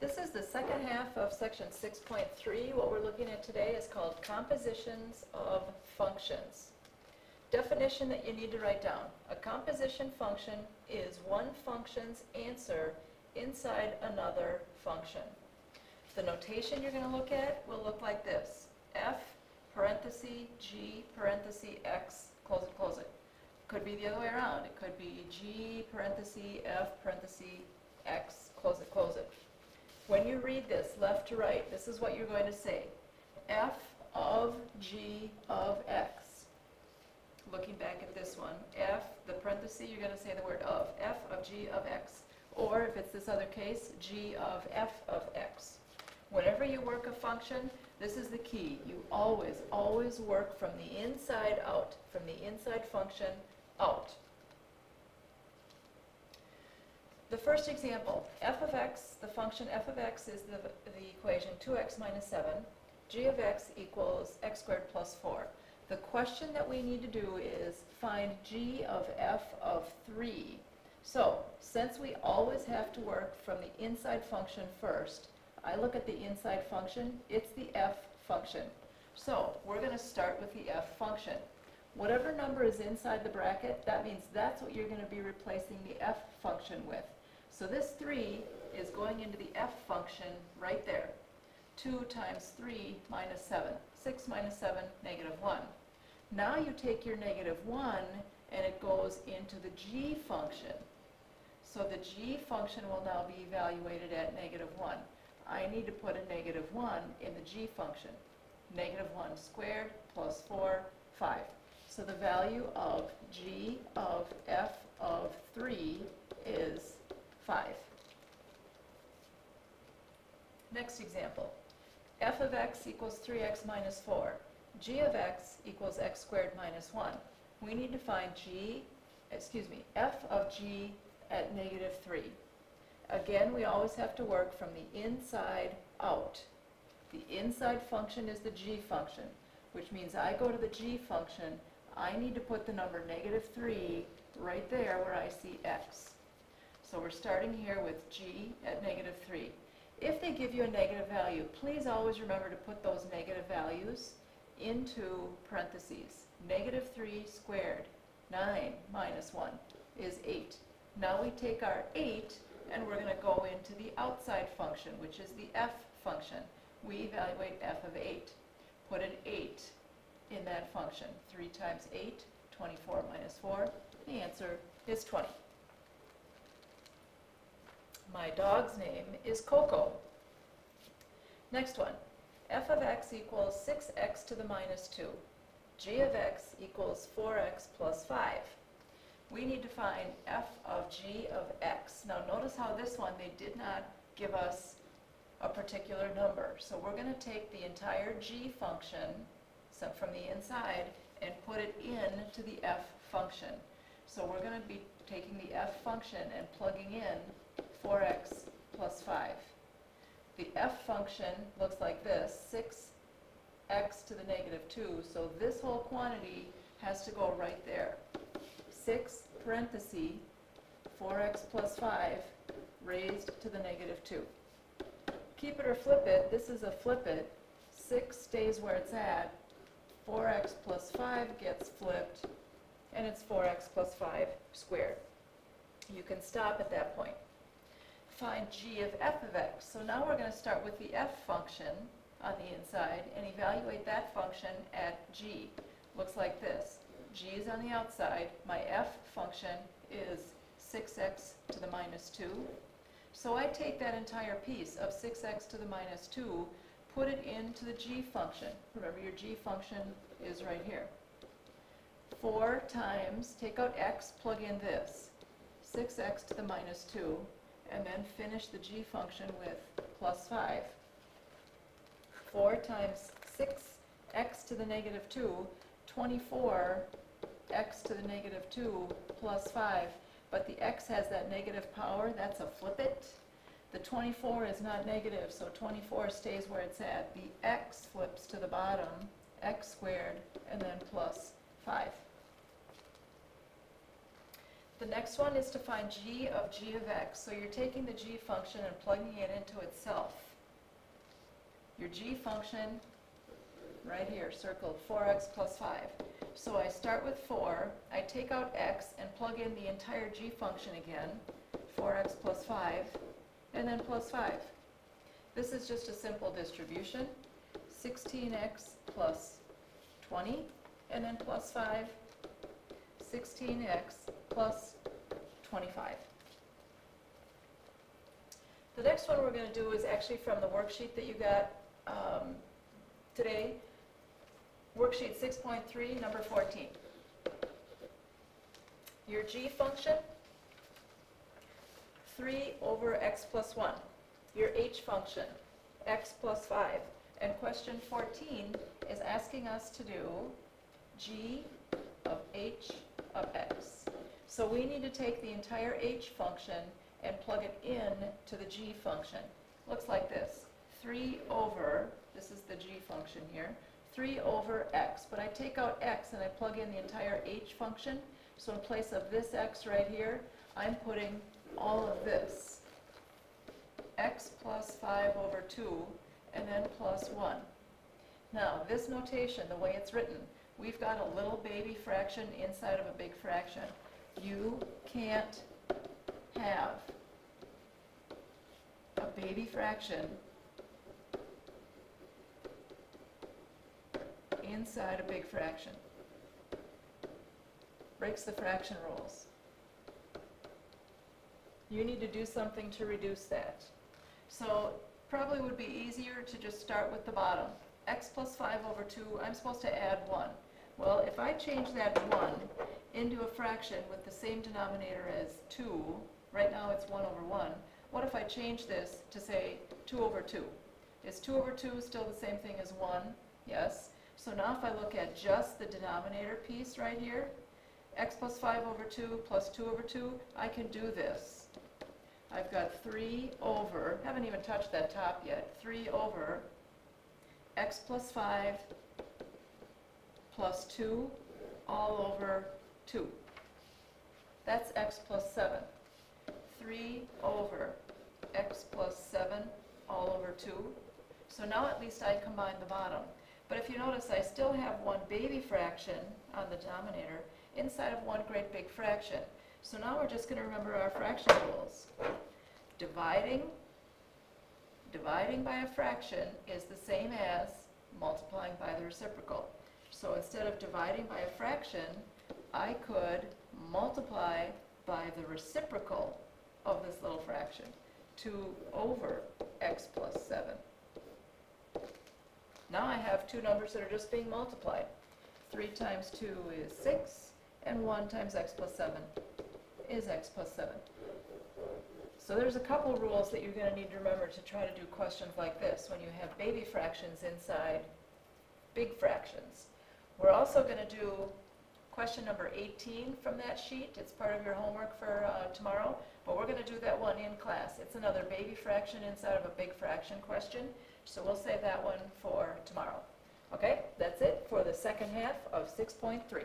This is the second half of section 6.3. What we're looking at today is called compositions of functions. Definition that you need to write down. A composition function is one function's answer inside another function. The notation you're going to look at will look like this. F parenthesis G parenthesis X, close it, close it. Could be the other way around. It could be G parenthesis F parenthesis X, close it, close it. When you read this left to right, this is what you're going to say. F of G of X. Looking back at this one, F, the parenthesis, you're going to say the word of. F of G of X. Or if it's this other case, G of F of X. Whenever you work a function, this is the key. You always work from the inside out, from the inside function out. The first example, f of x, the function f of x is the equation 2x minus 7. G of x equals x squared plus 4. The question that we need to do is find g of f of 3. So, since we always have to work from the inside function first, I look at the inside function, it's the f function. So, we're going to start with the f function. Whatever number is inside the bracket, that means that's what you're going to be replacing the f function with. So this 3 is going into the f function right there. 2 times 3 minus 7. 6 minus 7, negative 1. Now you take your negative 1 and it goes into the g function. So the g function will now be evaluated at negative 1. I need to put a negative 1 in the g function. Negative 1 squared plus 4, 5. So the value of g of f of 3 is 5. Next example. F of x equals 3x minus 4. G of x equals x squared minus 1. We need to find f of g at negative 3. Again, we always have to work from the inside out. The inside function is the g function, which means I go to the g function, I need to put the number negative 3 right there where I see x. So we're starting here with g at negative 3. If they give you a negative value, please always remember to put those negative values into parentheses. Negative 3 squared, 9 minus 1 is 8. Now we take our 8 and we're going to go into the outside function, which is the f function. We evaluate f of 8. Put an 8 in that function. 3 times 8, 24 minus 4. The answer is 20. My dog's name is Coco. Next one. F of x equals 6x to the minus 2. G of x equals 4x plus 5. We need to find f of g of x. Now notice how this one, they did not give us a particular number. So we're going to take the entire g function from the inside and put it into the f function. So we're going to be taking the f function and plugging in 4x plus 5. The f function looks like this, 6x to the negative 2, so this whole quantity has to go right there. 6 parenthesis 4x plus 5 raised to the negative 2. Keep it or flip it, this is a flip it. 6 stays where it's at, 4x plus 5 gets flipped, and it's 4x plus 5 squared. You can stop at that point. Find g of f of x. So now we're going to start with the f function on the inside and evaluate that function at g. Looks like this. G is on the outside. My f function is 6x to the minus 2. So I take that entire piece of 6x to the minus 2, put it into the g function. Remember, your g function is right here. 4 times, take out x, plug in this. 6x to the minus 2. And then finish the g function with plus 5. 4 times 6x to the negative 2, 24x to the negative 2 plus 5. But the x has that negative power, that's a flip it. The 24 is not negative, so 24 stays where it's at. The x flips to the bottom, x squared, and then plus 5. The next one is to find g of x. So you're taking the g function and plugging it into itself. Your g function, right here, circled, 4x plus 5. So I start with 4, I take out x and plug in the entire g function again, 4x plus 5, and then plus 5. This is just a simple distribution, 16x plus 20, and then plus 5, 16x plus 25. The next one we're going to do is actually from the worksheet that you got today, worksheet 6.3, number 14. Your g function, 3 over x plus 1. Your h function, x plus 5. And question 14 is asking us to do g of h of x. So we need to take the entire h function and plug it in to the g function. Looks like this. 3 over, this is the g function here, 3 over x. But I take out x and I plug in the entire h function. So in place of this x right here, I'm putting all of this. X plus 5 over 2, and then plus 1. Now, this notation, the way it's written, we've got a little baby fraction inside of a big fraction. You can't have a baby fraction inside a big fraction. Breaks the fraction rules. You need to do something to reduce that. So probably would be easier to just start with the bottom. X plus 5 over 2, I'm supposed to add 1. Well, if I change that 1 into a fraction with the same denominator as 2, right now it's 1 over 1, what if I change this to say 2 over 2? Is 2 over 2 still the same thing as 1? Yes. So now if I look at just the denominator piece right here, x plus 5 over 2 plus 2 over 2, I can do this. I've got 3 over, haven't even touched that top yet, 3 over x plus 5 plus 2 all over 2. That's x plus 7. 3 over x plus 7 all over 2. So now at least I combine the bottom. But if you notice, I still have one baby fraction on the denominator inside of one great big fraction. So now we're just going to remember our fraction rules. Dividing by a fraction is the same as multiplying by the reciprocal. So instead of dividing by a fraction, I could multiply by the reciprocal of this little fraction, 2 over x plus 7. Now I have two numbers that are just being multiplied. 3 times 2 is 6, and 1 times x plus 7 is x plus 7. So there's a couple rules that you're going to need to remember to try to do questions like this when you have baby fractions inside big fractions. We're also going to do question number 18 from that sheet. It's part of your homework for tomorrow, but we're going to do that one in class. It's another baby fraction inside of a big fraction question, so we'll save that one for tomorrow. Okay, that's it for the second half of 6.3.